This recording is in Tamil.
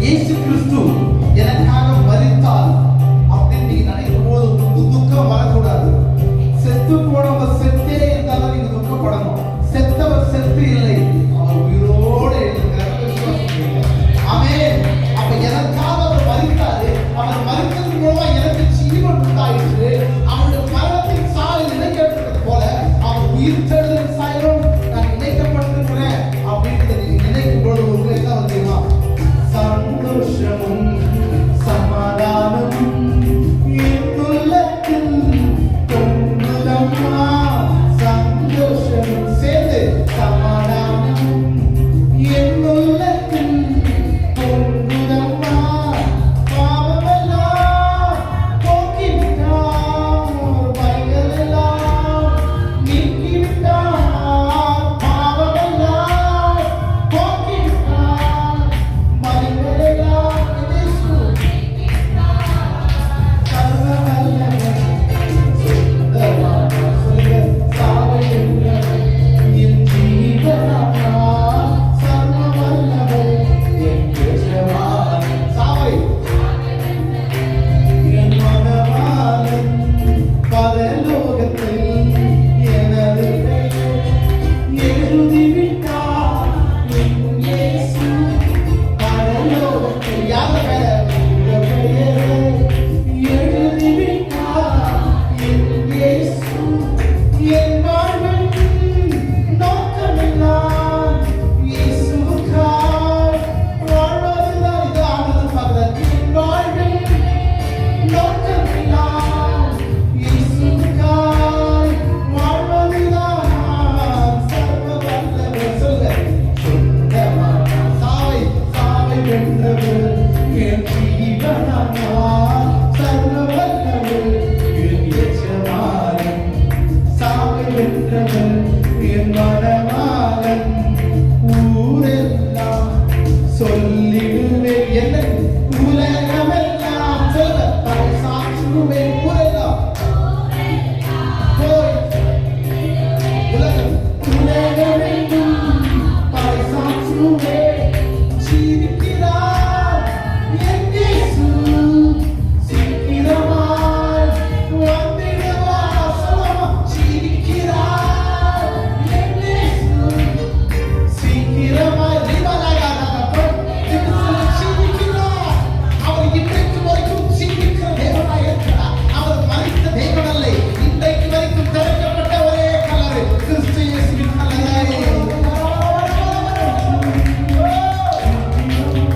இயேசு கிறிஸ்து எனக்காக மரித்தார் அப்படின்னு நீங்க நினைக்கும் போது துக்கம் வரக்கூடாது. செத்து போனவர் செத்தே இருந்தாலும் நீங்க துக்கப்படணும். செத்தவர் செத்து இல்லை, அவர் உயிரோடு எழுதுகிறார். ஆமென். அப்ப எனக்காக அவர் மரித்தாரு. அவர் மரித்ததன் மூலமா எனக்கு ஜீவன் உண்டாயிற்று. அவருடைய மரணத்தின் சாயல் இணைக்கப்பட்டது போல அவர் உயிர் தெழுதலின் சாயலும் நான் இணைக்கப்பட்டிருக்கிறேன் அப்படின்னு நீங்க நினைக்கும் பொழுது உங்களுக்கு என்ன தெரியுமா? சந்தோஷமும் சமாதானமும் என் உள்ளத்தில் பொங்குதம்மா. சந்தோஷமும் சேர்ந்து சமாதானமும் என் உள்ளத்தில் பொங்குதம்மா. பாவமெல்லாம் போக்கிவிட்டார், பைகளெல்லாம் நீக்கிவிட்டார். பாவமெல்லாம் போக்கிவிட்டார், பைகளெல்லாம் இயேசு சர்வ வல்லவர். சுத்தமான சொல்லுங்க, சாவை வென்றவர் என் ஜீவனானார். சர்வ வல்லவர் என் எஜமான். சாவை என் மனவாளன். பரலோகத்தில் எனது பெயர் எழுதிவிட்டார் என் இயேசு. பரலோகத்தில் யார் பெயர்? உங்கள் பெயரை எழுதிவிட்டார் என் இயேசு. என் வாழ்வின் நோக்கமெல்லாம் இயேசுவுக்காய் வாழ்வதுதான். இது ஆண்டவர் பார்க்கிறார். என் வாழ்வின் நோக்கமெல்லாம் இயேசுவுக்காய் வாழ்வதுதான். சர்வ வல்லவர். சொல்லுங்க, சொந்தமான சாவை சாவை வென்றவர் என் ஜீவனானார். சர்வ வல்லவர் என் எஜமானன். சாவை வென்றவர் என் மனமாளன். ஊரெல்லாம் சொல்லி